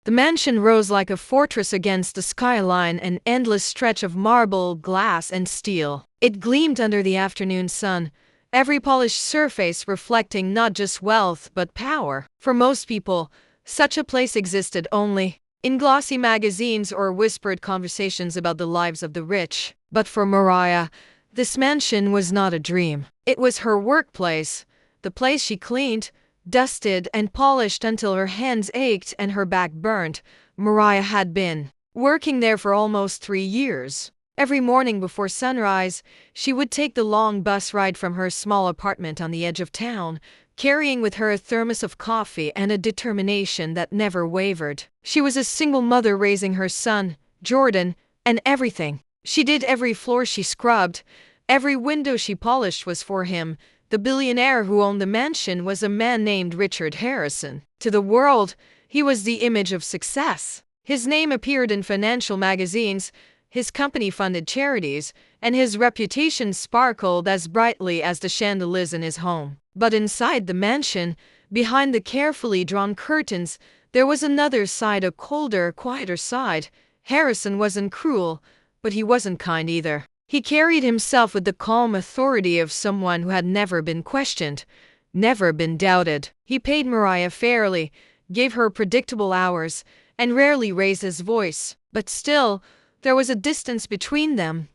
The mansion rose like a fortress against the skyline, an endless stretch of marble, glass, and steel. It gleamed under the afternoon sun, every polished surface reflecting not just wealth but power. For most people, such a place existed only in glossy magazines or whispered conversations about the lives of the rich. But for Mariah, this mansion was not a dream. It was her workplace, the place she cleaned, dusted, and polished until her hands ached and her back burned. Mariah had been working there for almost 3 years. Every morning before sunrise, she would take the long bus ride from her small apartment on the edge of town, carrying with her a thermos of coffee and a determination that never wavered. She was a single mother raising her son, Jordan, and everything she did, every floor she scrubbed, every window she polished was for him. The billionaire who owned the mansion was a man named Richard Harrison. To the world, he was the image of success. His name appeared in financial magazines, his company funded charities, and his reputation sparkled as brightly as the chandeliers in his home. But inside the mansion, behind the carefully drawn curtains, there was another side, a colder, quieter side. Harrison wasn't cruel, but he wasn't kind either. He carried himself with the calm authority of someone who had never been questioned, never been doubted. He paid Mariah fairly, gave her predictable hours, and rarely raised his voice. But still, there was a distance between them,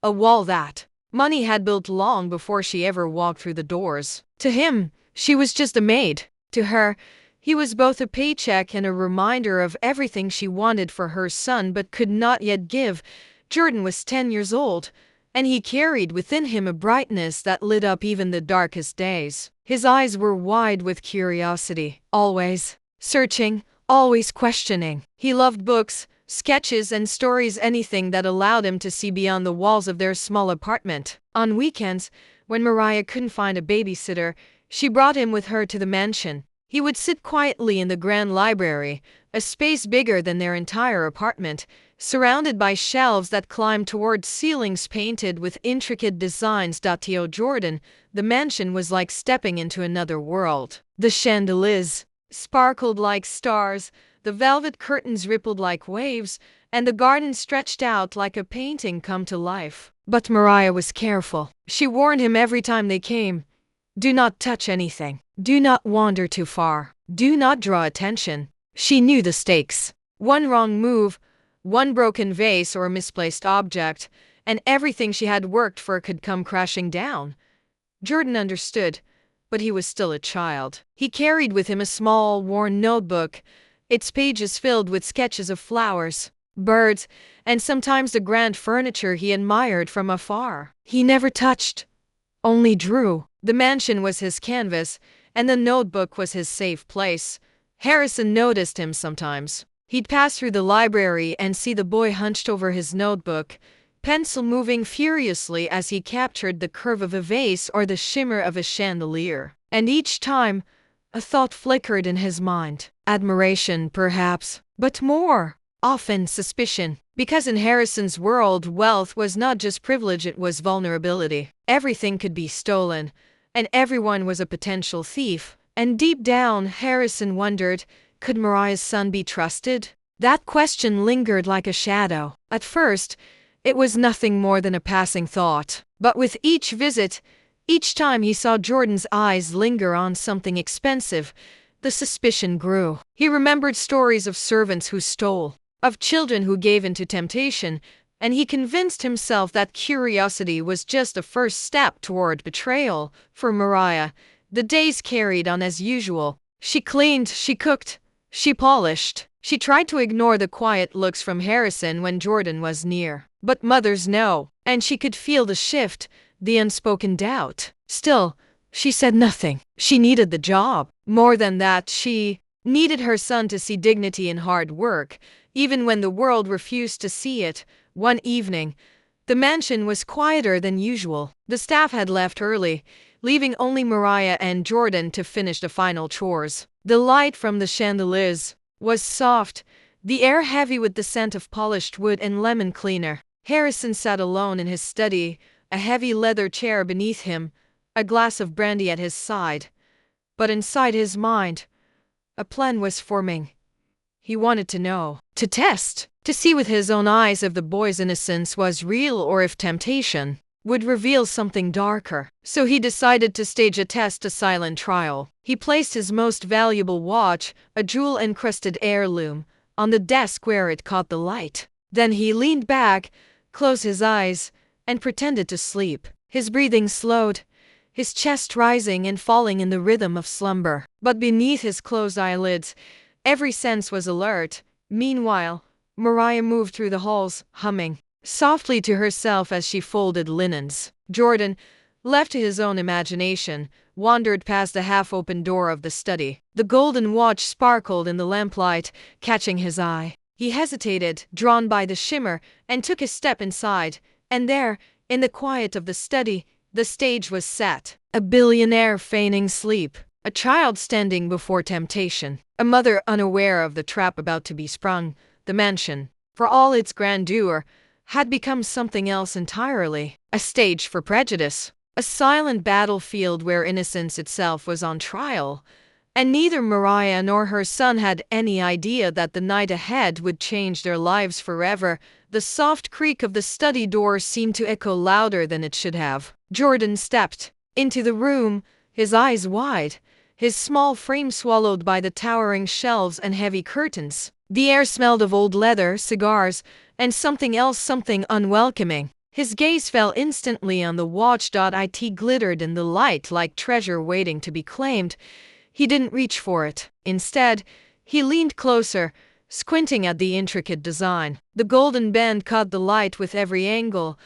a wall that money had built long before she ever walked through the doors. To him, she was just a maid. To her, he was both a paycheck and a reminder of everything she wanted for her son but could not yet give. Jordan was 10 years old, and he carried within him a brightness that lit up even the darkest days. His eyes were wide with curiosity, always searching, always questioning. He loved books, sketches, and stories, anything that allowed him to see beyond the walls of their small apartment. On weekends, when Mariah couldn't find a babysitter, she brought him with her to the mansion. He would sit quietly in the grand library, a space bigger than their entire apartment, surrounded by shelves that climbed toward ceilings painted with intricate designs. To Jordan, the mansion was like stepping into another world. The chandeliers sparkled like stars, the velvet curtains rippled like waves, and the garden stretched out like a painting come to life. But Mariah was careful. She warned him every time they came, "Do not touch anything. Do not wander too far. Do not draw attention." She knew the stakes. One wrong move, one broken vase or misplaced object, and everything she had worked for could come crashing down. Jordan understood, but he was still a child. He carried with him a small, worn notebook, its pages filled with sketches of flowers, birds, and sometimes the grand furniture he admired from afar. He never touched, only drew. The mansion was his canvas, and the notebook was his safe place. Harrison noticed him sometimes. He'd pass through the library and see the boy hunched over his notebook, pencil moving furiously as he captured the curve of a vase or the shimmer of a chandelier. And each time, a thought flickered in his mind. Admiration, perhaps, but more often suspicion. Because in Harrison's world, wealth was not just privilege, it was vulnerability. Everything could be stolen, and everyone was a potential thief. And deep down, Harrison wondered, could Mariah's son be trusted? That question lingered like a shadow. At first, it was nothing more than a passing thought. But with each visit, each time he saw Jordan's eyes linger on something expensive, the suspicion grew. He remembered stories of servants who stole, of children who gave in to temptation, and he convinced himself that curiosity was just the first step toward betrayal. For Mariah, the days carried on as usual. She cleaned, she cooked, she polished. She tried to ignore the quiet looks from Harrison when Jordan was near. But mothers know, and she could feel the shift, the unspoken doubt. Still, she said nothing. She needed the job. More than that, she needed her son to see dignity in hard work, even when the world refused to see it. One evening, the mansion was quieter than usual. The staff had left early, leaving only Mariah and Jordan to finish the final chores. The light from the chandeliers was soft, the air heavy with the scent of polished wood and lemon cleaner. Harrison sat alone in his study, a heavy leather chair beneath him, a glass of brandy at his side. But inside his mind, a plan was forming. He wanted to know, to test, to see with his own eyes if the boy's innocence was real or if temptation would reveal something darker. So he decided to stage a test, a silent trial. He placed his most valuable watch, a jewel-encrusted heirloom, on the desk where it caught the light. Then he leaned back, closed his eyes, and pretended to sleep. His breathing slowed, his chest rising and falling in the rhythm of slumber. But beneath his closed eyelids, every sense was alert. Meanwhile, Mariah moved through the halls, humming softly to herself as she folded linens. Jordan, left to his own imagination, wandered past the half-open door of the study. The golden watch sparkled in the lamplight, catching his eye. He hesitated, drawn by the shimmer, and took a step inside. And there, in the quiet of the study, the stage was set. A billionaire feigning sleep, a child standing before temptation, a mother unaware of the trap about to be sprung. The mansion, for all its grandeur, had become something else entirely. A stage for prejudice, a silent battlefield where innocence itself was on trial. And neither Mariah nor her son had any idea that the night ahead would change their lives forever. The soft creak of the study door seemed to echo louder than it should have. Jordan stepped into the room, his eyes wide, his small frame swallowed by the towering shelves and heavy curtains. The air smelled of old leather, cigars, and something else, something unwelcoming. His gaze fell instantly on the watch. It glittered in the light like treasure waiting to be claimed. He didn't reach for it. Instead, he leaned closer, squinting at the intricate design. The golden band caught the light with every angle,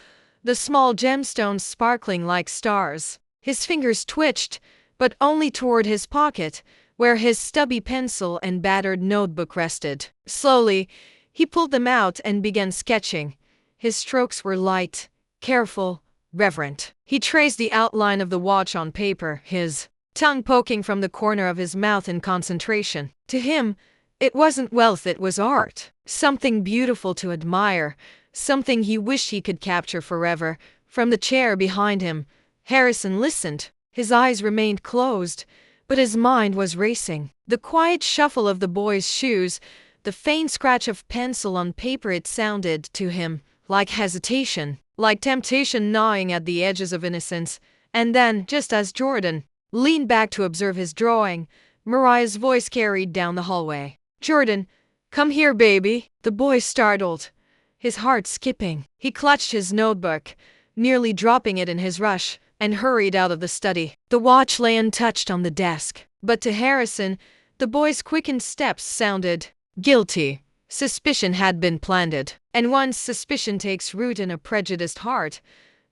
the small gemstones sparkling like stars. His fingers twitched, but only toward his pocket, where his stubby pencil and battered notebook rested. Slowly, he pulled them out and began sketching. His strokes were light, careful, reverent. He traced the outline of the watch on paper, his tongue poking from the corner of his mouth in concentration. To him, it wasn't wealth, it was art. Something beautiful to admire, something he wished he could capture forever. From the chair behind him, Harrison listened. His eyes remained closed, but his mind was racing. The quiet shuffle of the boy's shoes, the faint scratch of pencil on paper, it sounded to him like hesitation, like temptation gnawing at the edges of innocence. And then, just as Jordan leaned back to observe his drawing, Mariah's voice carried down the hallway. "Jordan, come here, baby." The boy startled, his heart skipping. He clutched his notebook, nearly dropping it in his rush, and hurried out of the study. The watch lay untouched on the desk, but to Harrison, the boy's quickened steps sounded guilty. Suspicion had been planted, and once suspicion takes root in a prejudiced heart,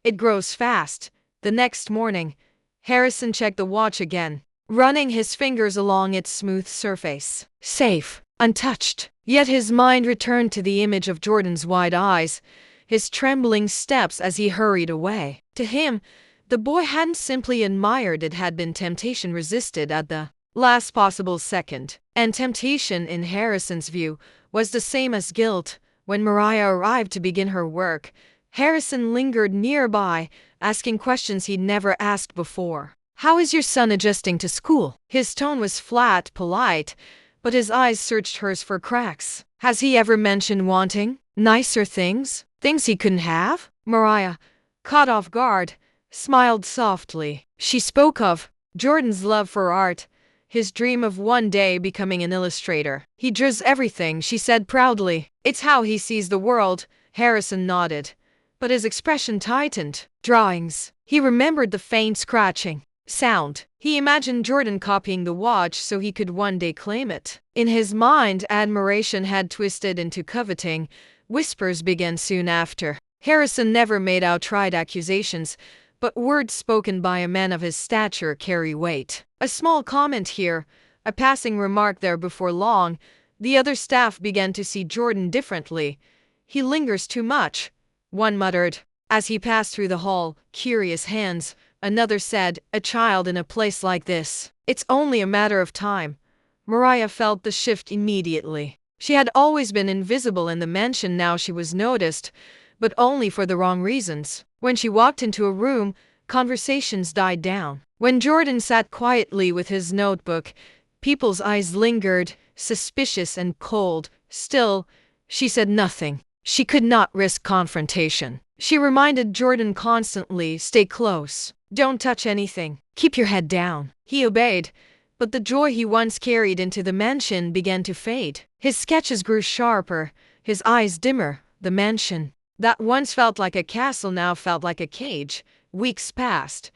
it grows fast. The next morning, Harrison checked the watch again, running his fingers along its smooth surface. Safe, untouched. Yet his mind returned to the image of Jordan's wide eyes, his trembling steps as he hurried away. To him, the boy hadn't simply admired, it had been temptation resisted at the last possible second. And temptation, in Harrison's view, was the same as guilt. When Mariah arrived to begin her work, Harrison lingered nearby, asking questions he'd never asked before. "How is your son adjusting to school?" His tone was flat, polite, but his eyes searched hers for cracks. "Has he ever mentioned wanting nicer things? Things he couldn't have?" Mariah, caught off guard, smiled softly. She spoke of Jordan's love for art, his dream of one day becoming an illustrator. "He draws everything," she said proudly. "It's how he sees the world." Harrison nodded, but his expression tightened. Drawings. He remembered the faint scratching sound. He imagined Jordan copying the watch so he could one day claim it. In his mind, admiration had twisted into coveting. Whispers began soon after. Harrison never made outright accusations, but words spoken by a man of his stature carry weight. A small comment here, a passing remark there. Before long, the other staff began to see Jordan differently. "He lingers too much," one muttered. As he passed through the hall, "Curious hands," another said. "A child in a place like this. It's only a matter of time." Mariah felt the shift immediately. She had always been invisible in the mansion, now she was noticed, but only for the wrong reasons. When she walked into a room, conversations died down. When Jordan sat quietly with his notebook, people's eyes lingered, suspicious and cold. Still, she said nothing. She could not risk confrontation. She reminded Jordan constantly, stay close. Don't touch anything. Keep your head down. He obeyed, but the joy he once carried into the mansion began to fade. His sketches grew sharper, his eyes dimmer. The mansion that once felt like a castle now felt like a cage. Weeks passed,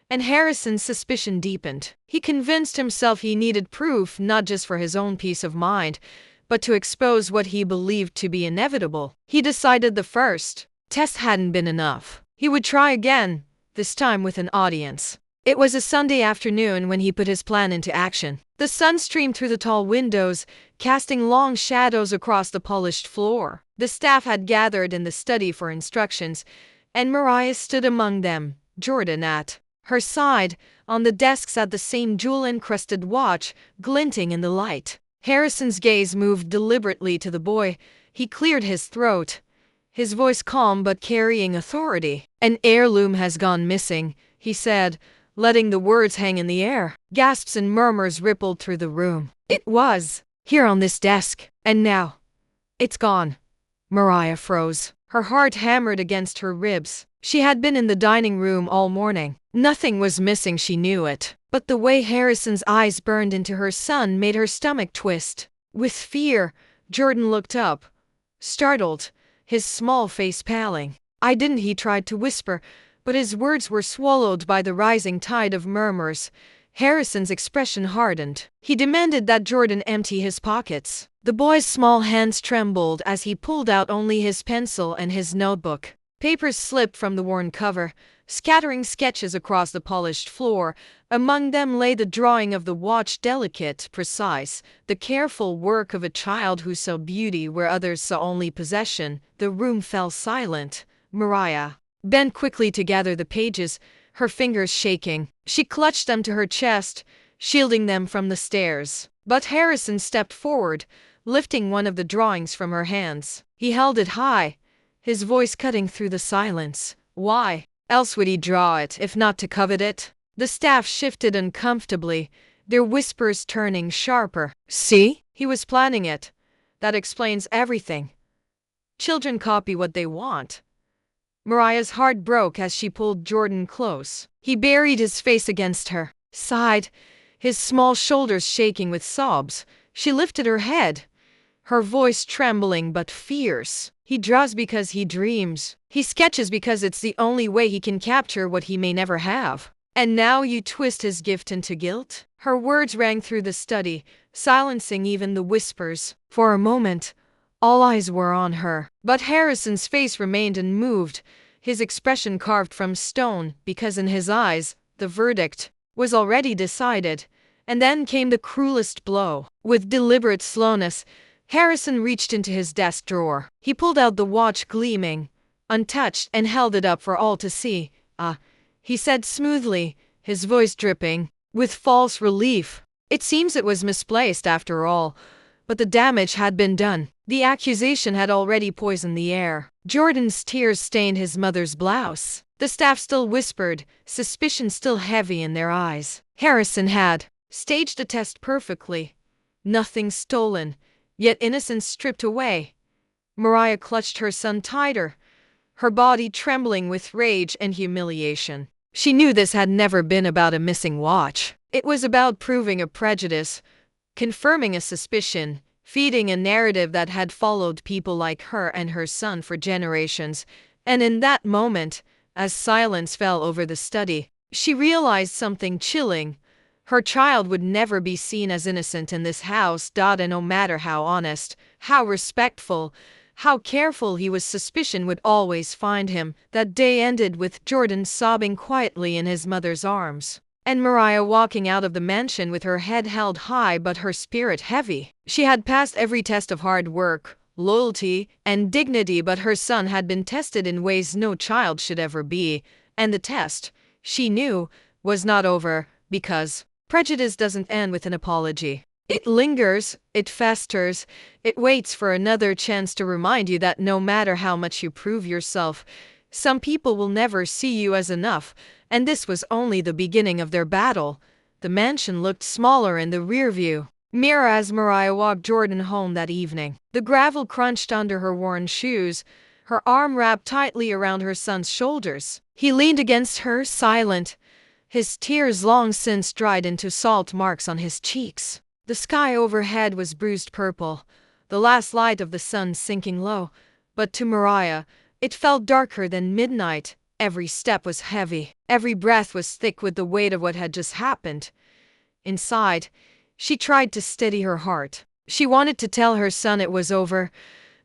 and Harrison's suspicion deepened. He convinced himself he needed proof not just for his own peace of mind, but to expose what he believed to be inevitable. He decided the first test hadn't been enough. He would try again, this time with an audience. It was a Sunday afternoon when he put his plan into action. The sun streamed through the tall windows, casting long shadows across the polished floor. The staff had gathered in the study for instructions, and Mariah stood among them, Jordan at her side. On the desk sat the same jewel-encrusted watch, glinting in the light. Harrison's gaze moved deliberately to the boy. He cleared his throat, his voice calm but carrying authority. An heirloom has gone missing, he said, letting the words hang in the air. Gasps and murmurs rippled through the room. It was here on this desk, and now it's gone. Mariah froze. Her heart hammered against her ribs. She had been in the dining room all morning. Nothing was missing, she knew it. But the way Harrison's eyes burned into her son made her stomach twist. With fear, Jordan looked up, startled, his small face paling. I didn't, he tried to whisper, but his words were swallowed by the rising tide of murmurs. Harrison's expression hardened. He demanded that Jordan empty his pockets. The boy's small hands trembled as he pulled out only his pencil and his notebook. Papers slipped from the worn cover, scattering sketches across the polished floor. Among them lay the drawing of the watch, delicate, precise, the careful work of a child who saw beauty where others saw only possession. The room fell silent. Mariah bent quickly to gather the pages, her fingers shaking. She clutched them to her chest, shielding them from the stares. But Harrison stepped forward, lifting one of the drawings from her hands. He held it high, his voice cutting through the silence. Why else would he draw it, if not to covet it? The staff shifted uncomfortably, their whispers turning sharper. See? He was planning it. That explains everything. Children copy what they want. Mariah's heart broke as she pulled Jordan close. He buried his face against her, sighed, his small shoulders shaking with sobs. She lifted her head, her voice trembling but fierce. He draws because he dreams. He sketches because it's the only way he can capture what he may never have. And now you twist his gift into guilt? Her words rang through the study, silencing even the whispers. For a moment, all eyes were on her. But Harrison's face remained unmoved, his expression carved from stone, because in his eyes, the verdict was already decided. And then came the cruelest blow. With deliberate slowness, Harrison reached into his desk drawer. He pulled out the watch gleaming, untouched, and held it up for all to see. He said smoothly, his voice dripping with false relief. It seems it was misplaced after all, but the damage had been done. The accusation had already poisoned the air. Jordan's tears stained his mother's blouse. The staff still whispered, suspicion still heavy in their eyes. Harrison had staged the test perfectly. Nothing stolen, yet innocence stripped away. Mariah clutched her son tighter, her body trembling with rage and humiliation. She knew this had never been about a missing watch. It was about proving a prejudice, confirming a suspicion, feeding a narrative that had followed people like her and her son for generations. And in that moment, as silence fell over the study, she realized something chilling. Her child would never be seen as innocent in this house. And no matter how honest, how respectful, how careful he was, suspicion would always find him. That day ended with Jordan sobbing quietly in his mother's arms, and Mariah walking out of the mansion with her head held high but her spirit heavy. She had passed every test of hard work, loyalty, and dignity, but her son had been tested in ways no child should ever be. And the test, she knew, was not over, because prejudice doesn't end with an apology. It lingers, it festers, it waits for another chance to remind you that no matter how much you prove yourself, some people will never see you as enough. And this was only the beginning of their battle. The mansion looked smaller in the rear view. mirror as Mariah walked Jordan home that evening. The gravel crunched under her worn shoes, her arm wrapped tightly around her son's shoulders. He leaned against her, silent, his tears long since dried into salt marks on his cheeks. The sky overhead was bruised purple, the last light of the sun sinking low, but to Mariah, it felt darker than midnight. Every step was heavy, every breath was thick with the weight of what had just happened. Inside, she tried to steady her heart. She wanted to tell her son it was over,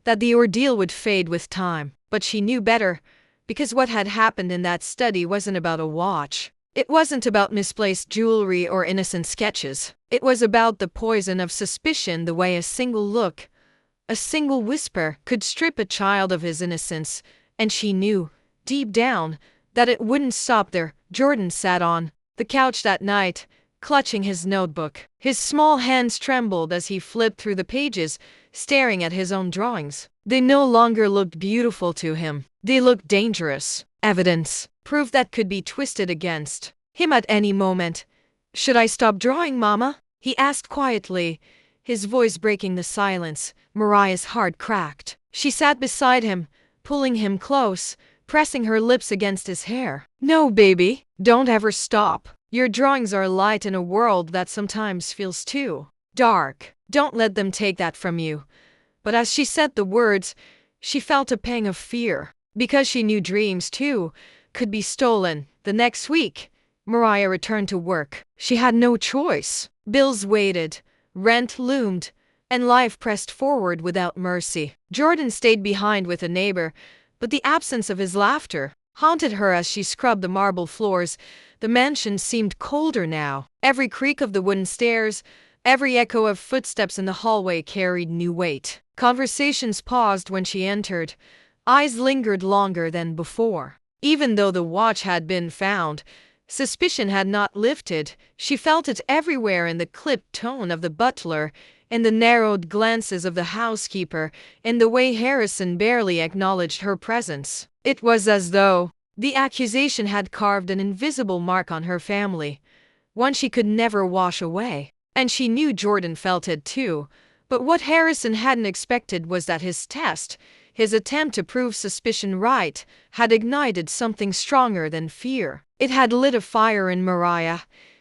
that the ordeal would fade with time, but she knew better, because what had happened in that study wasn't about a watch. It wasn't about misplaced jewelry or innocent sketches. It was about the poison of suspicion, the way a single look, a single whisper could strip a child of his innocence, and she knew, deep down, that it wouldn't stop there. Jordan sat on the couch that night, clutching his notebook. His small hands trembled as he flipped through the pages, staring at his own drawings. They no longer looked beautiful to him. They looked dangerous. Evidence. Proof that could be twisted against him at any moment. "Should I stop drawing, Mama?" he asked quietly, his voice breaking the silence. Mariah's heart cracked. She sat beside him, pulling him close, pressing her lips against his hair. "No, baby, don't ever stop. Your drawings are light in a world that sometimes feels too dark. Don't let them take that from you." But as she said the words, she felt a pang of fear, because she knew dreams, too, could be stolen. The next week, Mariah returned to work. She had no choice. Bills waited, rent loomed, and life pressed forward without mercy. Jordan stayed behind with a neighbor, but the absence of his laughter haunted her as she scrubbed the marble floors. The mansion seemed colder now. Every creak of the wooden stairs, every echo of footsteps in the hallway carried new weight. Conversations paused when she entered. Eyes lingered longer than before. Even though the watch had been found, suspicion had not lifted. She felt it everywhere, in the clipped tone of the butler, in the narrowed glances of the housekeeper, in the way Harrison barely acknowledged her presence. It was as though the accusation had carved an invisible mark on her family, one she could never wash away. And she knew Jordan felt it too. But what Harrison hadn't expected was that his test, his attempt to prove suspicion right, had ignited something stronger than fear. It had lit a fire in Mariah.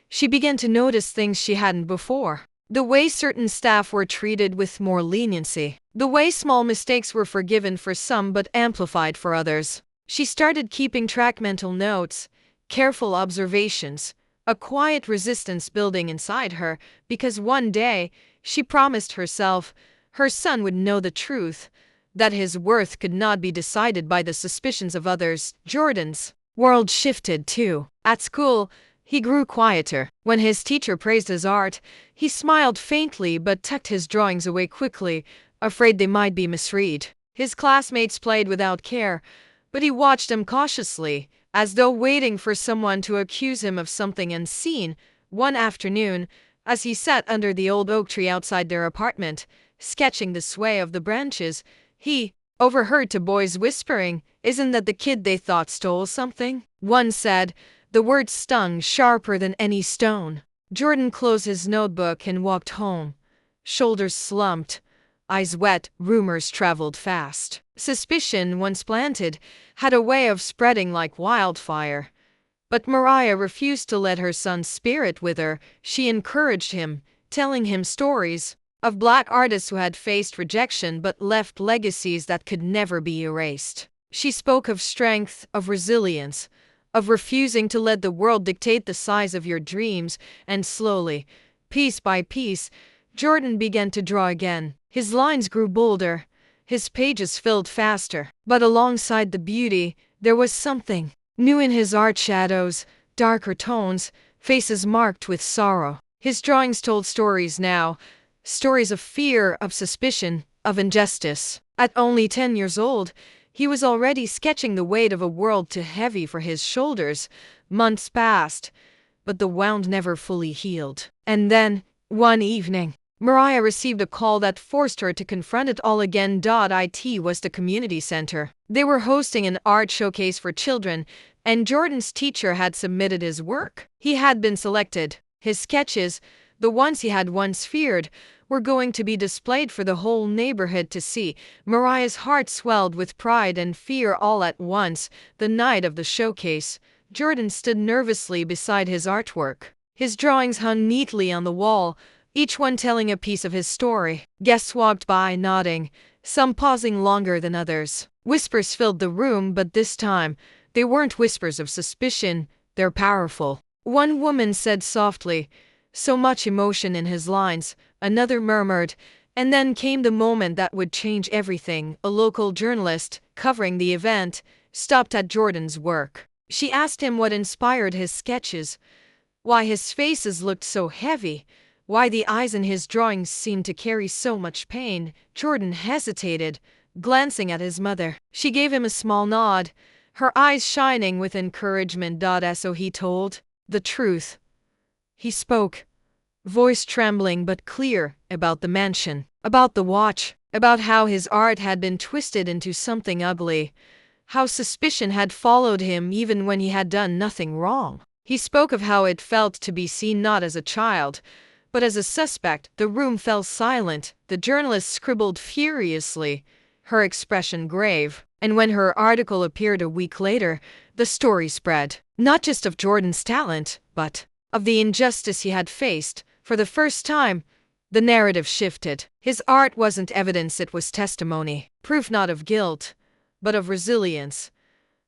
She began to notice things she hadn't before. The way certain staff were treated with more leniency. The way small mistakes were forgiven for some but amplified for others. She started keeping track, mental notes, careful observations, a quiet resistance building inside her, because one day, she promised herself, her son would know the truth, that his worth could not be decided by the suspicions of others. Jordan's world shifted too. At school, he grew quieter. When his teacher praised his art, he smiled faintly but tucked his drawings away quickly, afraid they might be misread. His classmates played without care, but he watched them cautiously, as though waiting for someone to accuse him of something unseen. One afternoon, as he sat under the old oak tree outside their apartment, sketching the sway of the branches, he overheard two boys whispering, "Isn't that the kid they thought stole something?" One said. The words stung sharper than any stone. Jordan closed his notebook and walked home, shoulders slumped, eyes wet. Rumors traveled fast. Suspicion, once planted, had a way of spreading like wildfire. But Mariah refused to let her son's spirit wither. She encouraged him, telling him stories of Black artists who had faced rejection but left legacies that could never be erased. She spoke of strength, of resilience, of refusing to let the world dictate the size of your dreams, and slowly, piece by piece, Jordan began to draw again. His lines grew bolder, his pages filled faster. But alongside the beauty, there was something new in his art: shadows, darker tones, faces marked with sorrow. His drawings told stories now, stories of fear, of suspicion, of injustice. At only 10 years old, he was already sketching the weight of a world too heavy for his shoulders. Months passed, but the wound never fully healed. And then, one evening, Mariah received a call that forced her to confront it all again. It was the community center. They were hosting an art showcase for children, and Jordan's teacher had submitted his work. He had been selected. His sketches, The ones he had once feared were going to be displayed for the whole neighborhood to see. Mariah's heart swelled with pride and fear all at once. The night of the showcase, Jordan stood nervously beside his artwork. His drawings hung neatly on the wall, each one telling a piece of his story. Guests walked by nodding, some pausing longer than others. Whispers filled the room, but this time, they weren't whispers of suspicion, they're powerful. One woman said softly, so much emotion in his lines. Another murmured, and then came the moment that would change everything. A local journalist, covering the event, stopped at Jordan's work. She asked him what inspired his sketches, why his faces looked so heavy, why the eyes in his drawings seemed to carry so much pain. Jordan hesitated, glancing at his mother. She gave him a small nod, her eyes shining with encouragement. So he told the truth. He spoke, voice trembling but clear, about the mansion, about the watch, about how his art had been twisted into something ugly, how suspicion had followed him even when he had done nothing wrong. He spoke of how it felt to be seen not as a child, but as a suspect. The room fell silent. The journalist scribbled furiously, her expression grave. And when her article appeared a week later, the story spread, not just of Jordan's talent, but of the injustice he had faced. For the first time, the narrative shifted. His art wasn't evidence, it was testimony. Proof not of guilt, but of resilience.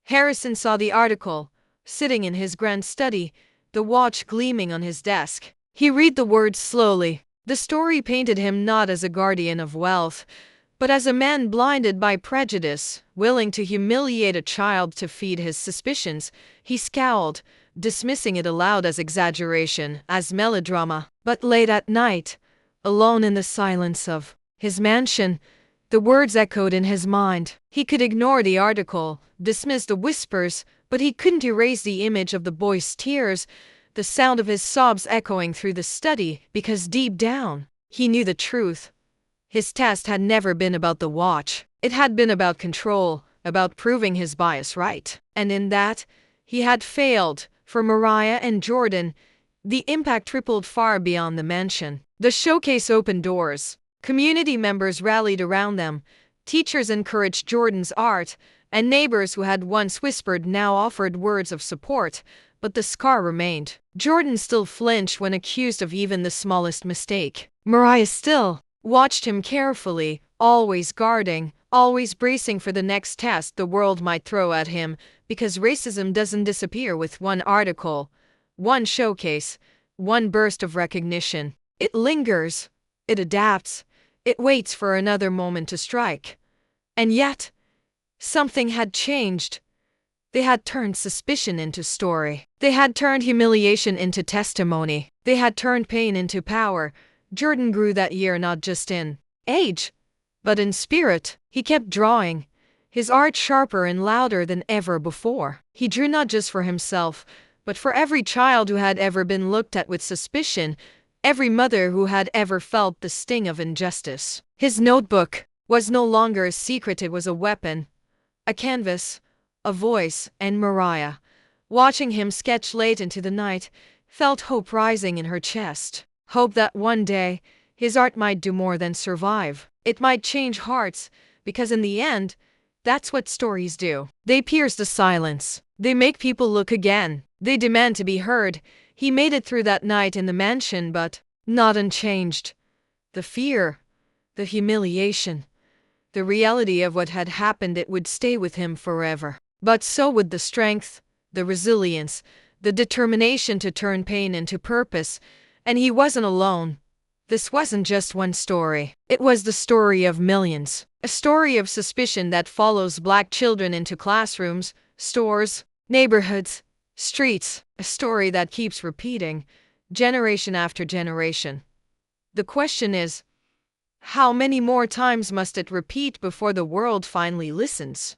Harrison saw the article, sitting in his grand study, the watch gleaming on his desk. He read the words slowly. The story painted him not as a guardian of wealth, but as a man blinded by prejudice, willing to humiliate a child to feed his suspicions. He scowled, dismissing it aloud as exaggeration, as melodrama. But late at night, alone in the silence of his mansion, the words echoed in his mind. He could ignore the article, dismiss the whispers, but he couldn't erase the image of the boy's tears, the sound of his sobs echoing through the study, because deep down, he knew the truth. His test had never been about the watch. It had been about control, about proving his bias right. And in that, he had failed. For Mariah and Jordan, the impact rippled far beyond the mansion. The showcase opened doors. Community members rallied around them. Teachers encouraged Jordan's art, and neighbors who had once whispered now offered words of support. But the scar remained. Jordan still flinched when accused of even the smallest mistake. Mariah still watched him carefully, always guarding, always bracing for the next test the world might throw at him, because racism doesn't disappear with one article, one showcase, one burst of recognition. It lingers, it adapts, it waits for another moment to strike. And yet, something had changed. They had turned suspicion into story. They had turned humiliation into testimony. They had turned pain into power. Jordan grew that year not just in age, but in spirit. He kept drawing, his art sharper and louder than ever before. He drew not just for himself, but for every child who had ever been looked at with suspicion, every mother who had ever felt the sting of injustice. His notebook was no longer a secret, it was a weapon, a canvas, a voice. And Mariah, watching him sketch late into the night, felt hope rising in her chest. Hope that one day, his art might do more than survive. It might change hearts, because in the end, that's what stories do. They pierce the silence. They make people look again. They demand to be heard. He made it through that night in the mansion, but not unchanged. The fear, the humiliation, the reality of what had happened, it would stay with him forever. But so would the strength, the resilience, the determination to turn pain into purpose. And he wasn't alone. This wasn't just one story. It was the story of millions. A story of suspicion that follows Black children into classrooms, stores, neighborhoods, streets. A story that keeps repeating, generation after generation. The question is, how many more times must it repeat before the world finally listens?